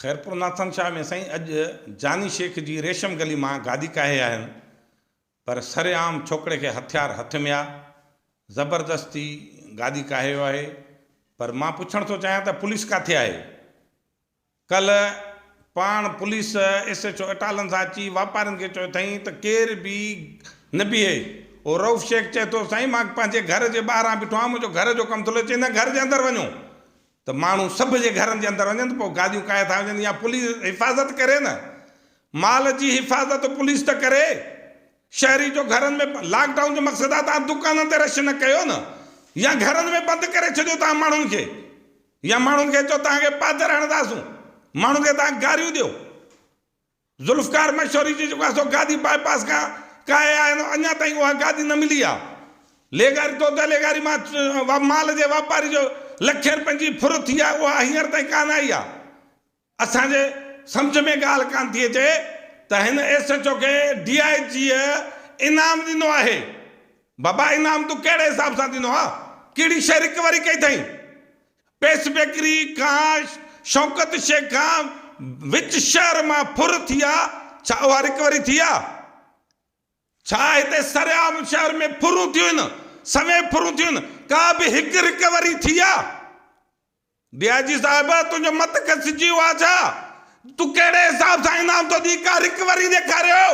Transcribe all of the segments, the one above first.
Khairpur Nathan Shah में साईं अज जानी शेख जी रेशम गली में गादी काहे आहिनि पर सरेआम छोकरे के हथियार हथ में आ ज़बरदस्ती गादी काहे है। पर मां पुछण तो चाहियां त पुलिस काथे आहे। कल पाण पुलिस SHO अटालन सां अची वापारियुनि खे चयो अथई त केर भी न बीहे। वो रऊफ़ शेख चए थो साईं मां पंहिंजे घर जे ॿाहिरां बीठो आहियां, मुंहिंजो घर जो कमु थो चए न घर जे अंदरि वञो तो माण्हू सभ जे घरनि जे अंदरि वञनि पोइ गादियूं काहे था वञनि या पुलिस हिफ़ाज़त करे न। माल जी हिफ़ाज़त पुलिस त करे। शहरी जो घरनि में लॉकडाउन जो मक़सदु आहे तव्हां दुकाननि ते रश न कयो न या घरनि में बंदि करे छॾियो तव्हां माण्हुनि खे या माण्हुनि खे चओ तव्हांखे पादर हणंदासूं, माण्हुनि खे तव्हां गारियूं ॾियो। ज़ुल्फ़कार मशहूरी जी जेको आहे सो गादी बाईपास खां काहे आहे अञा ताईं उहा गादी न मिली आहे। लेगारी तो त लेगारी मां माल जे वापारी जो लखे रुपयनि जी फुर थी आहे उहा हींअर ताईं कान आई आहे। असांजे सम्झ में ॻाल्हि कान थी अचे त हिन SHO खे DIG इनाम ॾिनो आहे। बाबा इनाम तूं कहिड़े हिसाब सां ॾिनो आहे? कहिड़ी शइ रिकवरी कई अथई? पेस बेकरी खां शौकत शेख खां विच शहर मां फुर थी आहे, छा उहा रिकवरी थी आहे? छा हिते सरेआम शहर में फुरूं थियूं आहिनि, सवे फुरूं थियूं आहिनि, का बि हिकु रिकवरी थी आहे? DIG साहिब तुंहिंजो मत खसिजी वियो आहे छा? तूं कहिड़े हिसाब सां इनाम थो ॾी? का रिकवरी ॾेखारियो।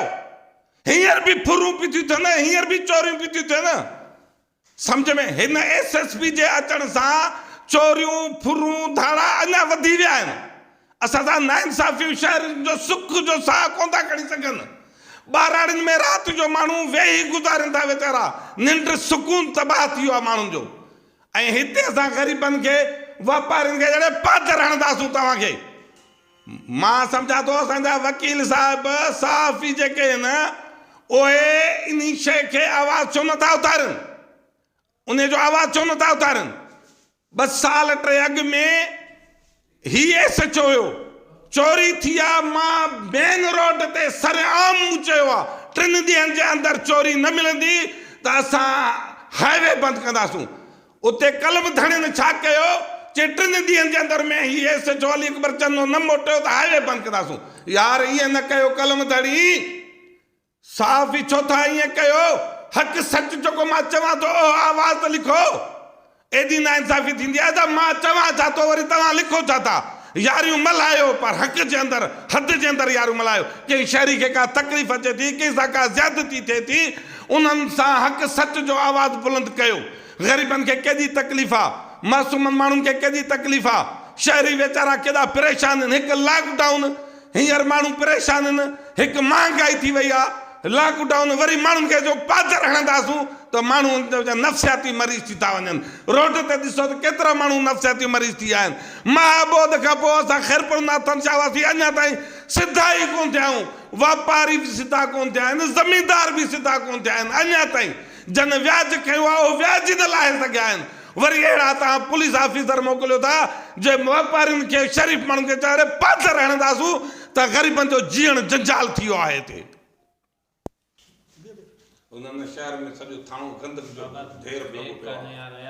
हींअर बि फुरूं पई थियूं थियनि, हींअर बि चोरियूं पई थियूं थियनि। सम्झ में हिन SSP जे अचण सां चोरियूं फुरूं धाड़ा अञा वधी विया आहिनि। असां सां नाइंसाफ़ियूं शहर जो सुख जो साह कोन था खणी सघनि। ॿाराड़ियुनि में राति जो माण्हू वेही गुज़ारनि था वीचारा, निंड सुकून तबाह थी वियो आहे माण्हुनि जो। ऐं हिते असां ग़रीबनि खे वापारियुनि खे जहिड़े पादर हणंदासूं तव्हांखे। मां सम्झां थो असांजा वकील साहिब सहाफ़ी जेके आहिनि उहे इन शइ खे आवाज़ छो नथा उथारनि, उन जो आवाज़ छो नथा उथारनि? 2 साल 3 अॻु में ही SHO हुयो, चोरी थी आहे। मां मेन रोड ते सरेआम चयो आहे 3 ॾींहंनि जे अंदरि चोरी न मिलंदी त असां हाईवे बंदि कंदासूं। उते कलम धणियुनि छा कयो जे 3 ॾींहंनि जे अंदरि में ही SHO अली अकबर चंदो न मोटियो त हाईवे बंदि कंदासूं। यार ईअं न कयो कलम धड़ी, साफ़ छो था ईअं कयो? हक़ सच जेको मां चवां थो आवाज़ त लिखो। एॾी नाइंसाफ़ी थींदी आहे त मां चवां छा थो वरी तव्हां लिखो छा था? यारियूं मल्हायो पर हक़ जे अंदरि हद जे अंदरि यारियूं मल्हायो। कंहिं शहरी खे का तकलीफ़ अचे थी, कंहिं सां का ज़्यादती थिए थी, उन्हनि सां हक़ सच जो आवाज़ बुलंद कयो। ग़रीबनि खे केॾी तकलीफ़ आहे, मासूमनि माण्हुनि खे केॾी तकलीफ़ आहे। शहरी वीचारा केॾा परेशान आहिनि। हिकु लॉकडाउन हींअर माण्हू परेशान आहिनि, हिकु महांगाई थी वई आहे, लॉकडाउन वरी माण्हुनि खे जो पादर हणंदासूं त माण्हू नफ़्सियाती मरीज़ थी था वञनि। रोड ते ॾिसो त केतिरा माण्हू नफ़्सियाती मरीज़ थी विया आहिनि। महाबोध खां पोइ असां खैरपुर नाथन शाह वासी अञा ताईं सिधा ई कोन थिया आहियूं। वापारी बि सिधा कोन थिया आहिनि, ज़मीनदार बि सिधा कोन थिया आहिनि। अञा ताईं जन व्याज खयो आहे उहो व्याज न लाहे सघिया आहिनि। वरी अहिड़ा तव्हां पुलिस ऑफिसर मोकिलियो था जे वापारियुनि खे शरीफ़ माण्हुनि खे चए पादर हणंदासूं त ग़रीबनि जो जीअण जंजाल थी वियो आहे। हिते उन्हनि शहर में सॼो थाणो गंदग जो ढेर पियो आहे।